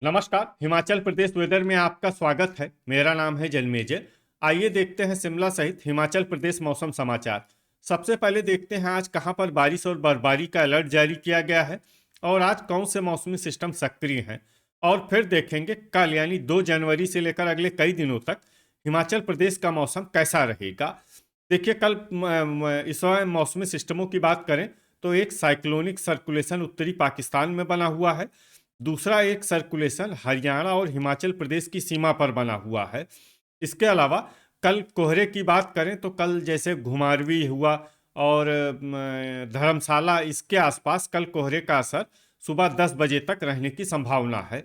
नमस्कार। हिमाचल प्रदेश वेदर में आपका स्वागत है। मेरा नाम है जन्मेजय। आइए देखते हैं शिमला सहित हिमाचल प्रदेश मौसम समाचार। सबसे पहले देखते हैं आज कहां पर बारिश और बर्फबारी का अलर्ट जारी किया गया है और आज कौन से मौसमी सिस्टम सक्रिय हैं। और फिर देखेंगे कल यानी 2 जनवरी से लेकर अगले कई दिनों तक हिमाचल प्रदेश का मौसम कैसा रहेगा। देखिए कल इस समय मौसमी सिस्टमों की बात करें तो एक साइक्लोनिक सर्कुलेशन उत्तरी पाकिस्तान में बना हुआ है। दूसरा एक सर्कुलेशन हरियाणा और हिमाचल प्रदेश की सीमा पर बना हुआ है। इसके अलावा कल कोहरे की बात करें तो कल जैसे घुमारवी हुआ और धर्मशाला इसके आसपास कल कोहरे का असर सुबह 10 बजे तक रहने की संभावना है।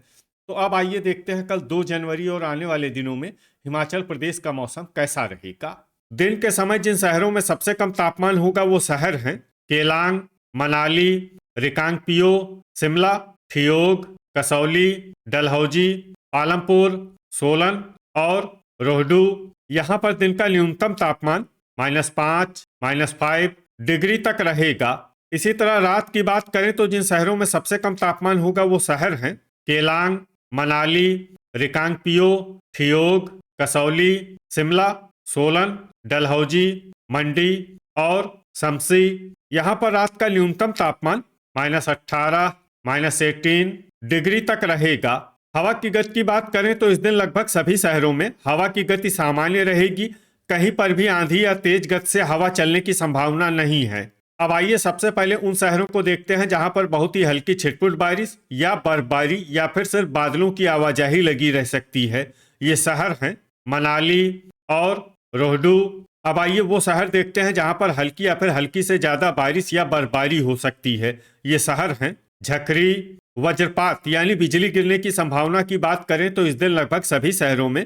तो अब आइए देखते हैं कल 2 जनवरी और आने वाले दिनों में हिमाचल प्रदेश का मौसम कैसा रहेगा। दिन के समय जिन शहरों में सबसे कम तापमान होगा वो शहर हैं केलांग, मनाली, रिकांगपिओ, शिमला, ठियोग, कसौली, डलहौजी, पालमपुर, सोलन और रोहडू। यहाँ पर दिन का न्यूनतम तापमान -5, -5 डिग्री तक रहेगा। इसी तरह रात की बात करें तो जिन शहरों में सबसे कम तापमान होगा वो शहर हैं केलांग, मनाली, रिकांगपिओ, ठियोग, कसौली, शिमला, सोलन, डलहौजी, मंडी और शमसी। यहाँ पर रात का न्यूनतम तापमान -18, -18 डिग्री तक रहेगा। हवा की गति की बात करें तो इस दिन लगभग सभी शहरों में हवा की गति सामान्य रहेगी। कहीं पर भी आंधी या तेज गति से हवा चलने की संभावना नहीं है। अब आइए सबसे पहले उन शहरों को देखते हैं जहां पर बहुत ही हल्की छिटपुट बारिश या बर्फबारी या फिर सिर्फ बादलों की आवाजाही लगी रह सकती है। ये शहर हैं मनाली और रोहडू। अब आइए वो शहर देखते हैं जहां पर हल्की या फिर हल्की से ज्यादा बारिश या बर्फबारी हो सकती है। ये शहर हैं झकरी। वज्रपात यानी बिजली गिरने की संभावना की बात करें तो इस दिन लगभग सभी शहरों में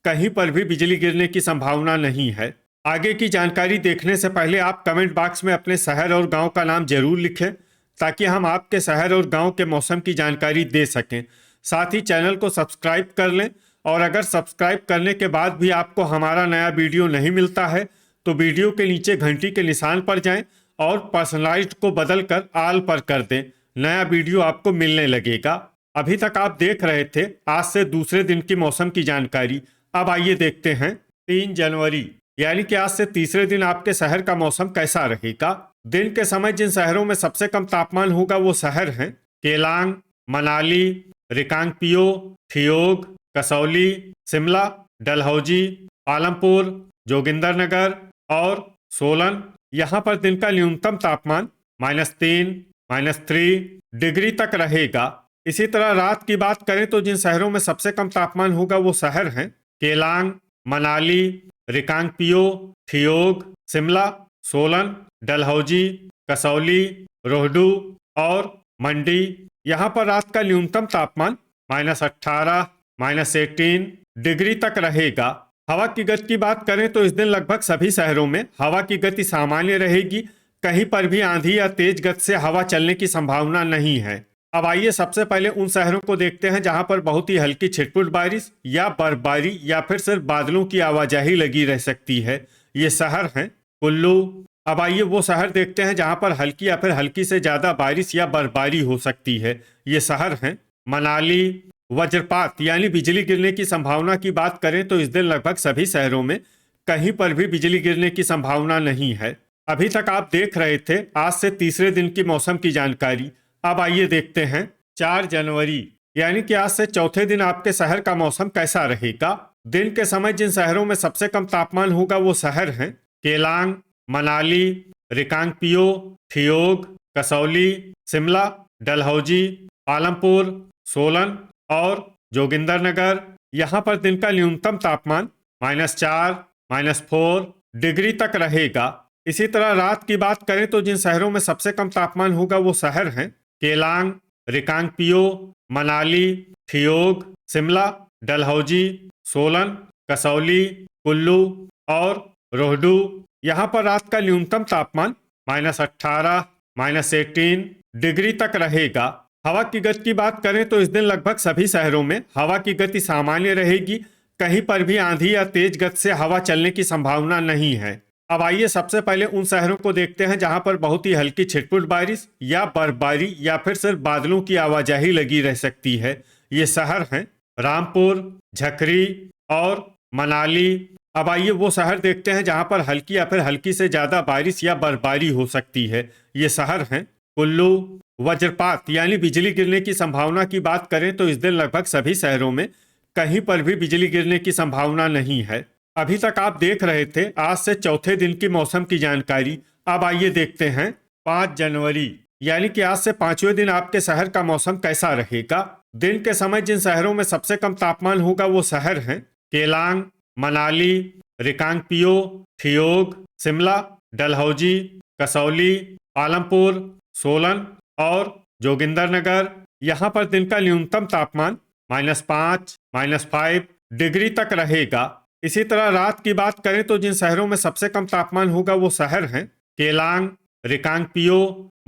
कहीं पर भी बिजली गिरने की संभावना नहीं है। आगे की जानकारी देखने से पहले आप कमेंट बॉक्स में अपने शहर और गांव का नाम जरूर लिखें ताकि हम आपके शहर और गांव के मौसम की जानकारी दे सकें। साथ ही चैनल को सब्सक्राइब कर लें और अगर सब्सक्राइब करने के बाद भी आपको हमारा नया वीडियो नहीं मिलता है तो वीडियो के नीचे घंटी के निशान पर जाएं और पर्सनलाइज्ड को बदलकर ऑल पर कर दें। नया वीडियो आपको मिलने लगेगा। अभी तक आप देख रहे थे आज से दूसरे दिन की मौसम की जानकारी। अब आइए देखते हैं 3 जनवरी यानी कि आज से तीसरे दिन आपके शहर का मौसम कैसा रहेगा। दिन के समय जिन शहरों में सबसे कम तापमान होगा वो शहर हैं केलांग, मनाली, रिकांगपिओ, ठियोग, कसौली, शिमला, डलहौजी, पालमपुर, जोगिंदरनगर और सोलन। यहाँ पर दिन का न्यूनतम तापमान -3, -3 डिग्री तक रहेगा। इसी तरह रात की बात करें तो जिन शहरों में सबसे कम तापमान होगा वो शहर हैं केलांग, मनाली, रिकांगपिओ, ठियोग, शिमला, सोलन, डलहौजी, कसौली, रोहडू और मंडी। यहाँ पर रात का न्यूनतम तापमान -18, -18 डिग्री तक रहेगा। हवा की गति की बात करें तो इस दिन लगभग सभी शहरों में हवा की गति सामान्य रहेगी। कहीं पर भी आंधी या तेज गति से हवा चलने की संभावना नहीं है। अब आइए सबसे पहले उन शहरों को देखते हैं जहां पर बहुत ही हल्की छिटपुट बारिश या बर्फबारी या फिर सिर्फ बादलों की आवाजाही लगी रह सकती है। ये शहर हैं कुल्लू। अब आइए वो शहर देखते हैं जहां पर हल्की या फिर हल्की से ज्यादा बारिश या बर्फबारी हो सकती है। ये शहर हैं मनाली। वज्रपात यानी बिजली गिरने की संभावना की बात करें तो इस दिन लगभग सभी शहरों में कहीं पर भी बिजली गिरने की संभावना नहीं है। अभी तक आप देख रहे थे आज से तीसरे दिन की मौसम की जानकारी। अब आइए देखते हैं 4 जनवरी यानी कि आज से चौथे दिन आपके शहर का मौसम कैसा रहेगा। दिन के समय जिन शहरों में सबसे कम तापमान होगा वो शहर हैं केलांग, मनाली, रिकांगपिओ, ठियोग, कसौली, शिमला, डलहौजी, पालमपुर, सोलन और जोगिंदरनगर। यहाँ पर दिन का न्यूनतम तापमान -4, -4 डिग्री तक रहेगा। इसी तरह रात की बात करें तो जिन शहरों में सबसे कम तापमान होगा वो शहर हैं केलांग, रिकांगपिओ, मनाली, ठियोग, शिमला, डलहौजी, सोलन, कसौली, कुल्लू और रोहडू। यहाँ पर रात का न्यूनतम तापमान -18, -18 डिग्री तक रहेगा। हवा की गति की बात करें तो इस दिन लगभग सभी शहरों में हवा की गति सामान्य रहेगी। कहीं पर भी आंधी या तेज गति से हवा चलने की संभावना नहीं है। अब आइए सबसे पहले उन शहरों को देखते हैं जहां पर बहुत ही हल्की छिटपुट बारिश या बर्फबारी या फिर सिर्फ बादलों की आवाजाही लगी रह सकती है। ये शहर हैं रामपुर, झकरी और मनाली। अब आइए वो शहर देखते हैं जहां पर हल्की या फिर हल्की से ज्यादा बारिश या बर्फबारी हो सकती है। ये शहर हैं कुल्लू। वज्रपात यानी बिजली गिरने की संभावना की बात करें तो इस दिन लगभग सभी शहरों में कहीं पर भी बिजली गिरने की संभावना नहीं है। अभी तक आप देख रहे थे आज से चौथे दिन की मौसम की जानकारी। अब आइए देखते हैं 5 जनवरी यानी कि आज से 5वें दिन आपके शहर का मौसम कैसा रहेगा। दिन के समय जिन शहरों में सबसे कम तापमान होगा वो शहर हैं केलांग, मनाली, रिकांगपिओ, ठियोग, शिमला, डलहौजी, कसौली, आलमपुर, सोलन और जोगिंदरनगर। यहाँ पर दिन का न्यूनतम तापमान -5, -5 डिग्री तक रहेगा। इसी तरह रात की बात करें तो जिन शहरों में सबसे कम तापमान होगा वो शहर हैं केलांग, रिकांगपिओ,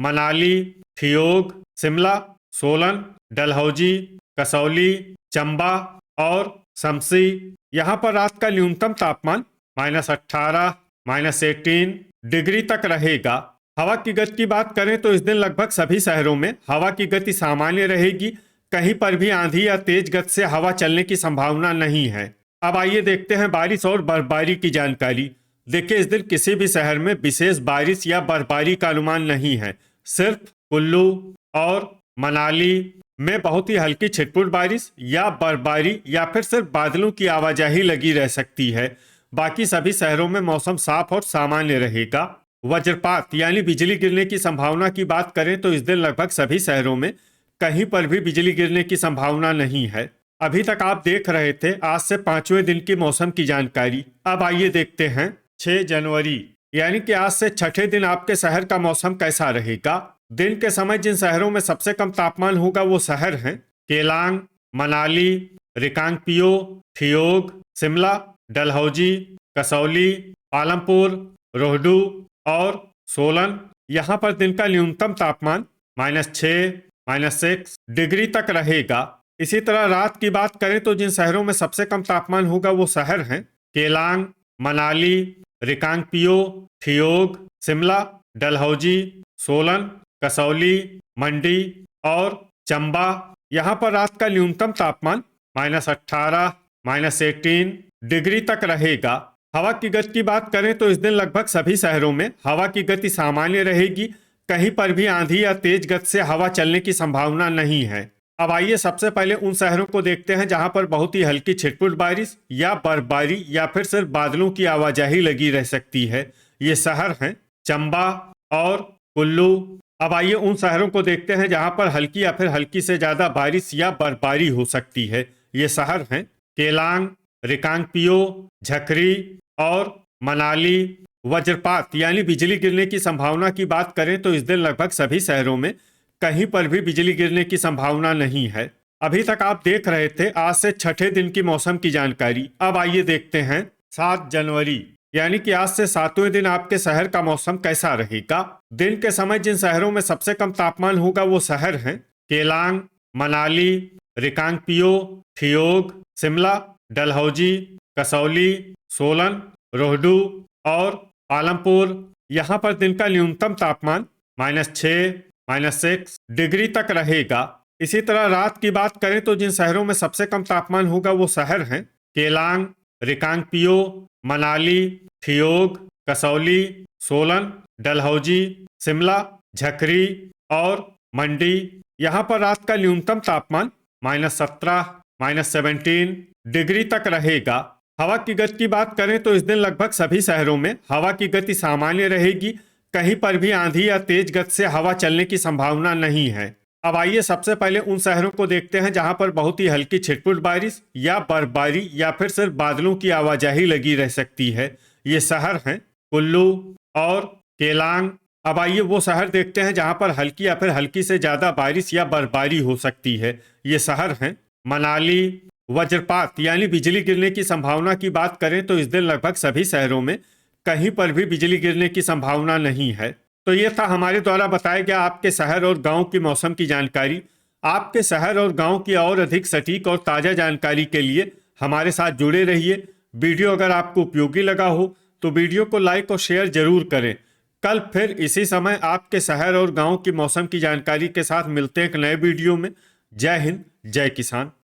मनाली, ठियोग, शिमला, सोलन, डलहौजी, कसौली, चंबा और शमसी। यहाँ पर रात का न्यूनतम तापमान -18, -18 डिग्री तक रहेगा। हवा की गति की बात करें तो इस दिन लगभग सभी शहरों में हवा की गति सामान्य रहेगी। कहीं पर भी आंधी या तेज गति से हवा चलने की संभावना नहीं है। अब आइए देखते हैं बारिश और बर्फबारी की जानकारी। देखिए इस दिन किसी भी शहर में विशेष बारिश या बर्फबारी का अनुमान नहीं है। सिर्फ कुल्लू और मनाली में बहुत ही हल्की छिटपुट बारिश या बर्फबारी या फिर सिर्फ बादलों की आवाजाही लगी रह सकती है। बाकी सभी शहरों में मौसम साफ और सामान्य रहेगा। वज्रपात यानी बिजली गिरने की संभावना की बात करें तो इस दिन लगभग सभी शहरों में कहीं पर भी बिजली गिरने की संभावना नहीं है। अभी तक आप देख रहे थे आज से 5वें दिन की मौसम की जानकारी। अब आइए देखते हैं 6 जनवरी यानी कि आज से छठे दिन आपके शहर का मौसम कैसा रहेगा। दिन के समय जिन शहरों में सबसे कम तापमान होगा वो शहर हैं केलांग, मनाली, रिकांगपिओ, ठियोग, शिमला, डलहौजी, कसौली, आलमपुर, रोहडू और सोलन। यहाँ पर दिन का न्यूनतम तापमान -6, -6 डिग्री तक रहेगा। इसी तरह रात की बात करें तो जिन शहरों में सबसे कम तापमान होगा वो शहर हैं केलांग, मनाली, रिकांगपिओ, ठियोग, शिमला, डलहौजी, सोलन, कसौली, मंडी और चंबा। यहाँ पर रात का न्यूनतम तापमान -18, -18 डिग्री तक रहेगा। हवा की गति की बात करें तो इस दिन लगभग सभी शहरों में हवा की गति सामान्य रहेगी। कहीं पर भी आंधी या तेज गति से हवा चलने की संभावना नहीं है। अब आइए सबसे पहले उन शहरों को देखते हैं जहां पर बहुत ही हल्की छिटपुट बारिश या बर्फबारी या फिर सिर्फ बादलों की आवाजाही लगी रह सकती है। ये शहर हैं चंबा और कुल्लू। अब आइए उन शहरों को देखते हैं जहां पर हल्की या फिर हल्की से ज्यादा बारिश या बर्फबारी हो सकती है। ये शहर हैं केलांग, रिकांगपिओ, झकरी और मनाली। वज्रपात यानी बिजली गिरने की संभावना की बात करें तो इस दिन लगभग सभी शहरों में कहीं पर भी बिजली गिरने की संभावना नहीं है। अभी तक आप देख रहे थे आज से छठे दिन की मौसम की जानकारी। अब आइए देखते हैं 7 जनवरी यानी कि आज से 7वें दिन आपके शहर का मौसम कैसा रहेगा। दिन के समय जिन शहरों में सबसे कम तापमान होगा वो शहर हैं केलांग, मनाली, रिकांगपिओ, ठियोग, शिमला, डलहौजी, कसौली, सोलन, रोहडू और आलमपुर। यहाँ पर दिन का न्यूनतम तापमान -6, -6 डिग्री तक रहेगा। इसी तरह रात की बात करें तो जिन शहरों में सबसे कम तापमान होगा वो शहर हैं केलांग, रिकांगपिओ, मनाली, ठियोग, कसौली, सोलन, डलहौजी, शिमला, झकरी और मंडी। यहाँ पर रात का न्यूनतम तापमान -17, -17 डिग्री तक रहेगा। हवा की गति की बात करें तो इस दिन लगभग सभी शहरों में हवा की गति सामान्य रहेगी। कहीं पर भी आंधी या तेज गति से हवा चलने की संभावना नहीं है। अब आइए सबसे पहले उन शहरों को देखते हैं जहां पर बहुत ही हल्की छिटपुट बारिश या बर्फबारी या फिर सिर्फ बादलों की आवाजाही लगी रह सकती है। ये शहर हैं कुल्लू और केलांग। अब आइए वो शहर देखते हैं जहां पर हल्की या फिर हल्की से ज्यादा बारिश या बर्फबारी हो सकती है। ये शहर हैं मनाली। वज्रपात यानी बिजली गिरने की संभावना की बात करें तो इस दिन लगभग सभी शहरों में कहीं पर भी बिजली गिरने की संभावना नहीं है। तो ये था हमारे द्वारा बताया गया आपके शहर और गांव की मौसम की जानकारी। आपके शहर और गांव की और अधिक सटीक और ताज़ा जानकारी के लिए हमारे साथ जुड़े रहिए। वीडियो अगर आपको उपयोगी लगा हो तो वीडियो को लाइक और शेयर जरूर करें। कल फिर इसी समय आपके शहर और गांव की मौसम की जानकारी के साथ मिलते हैं एक नए वीडियो में। जय हिंद, जय किसान।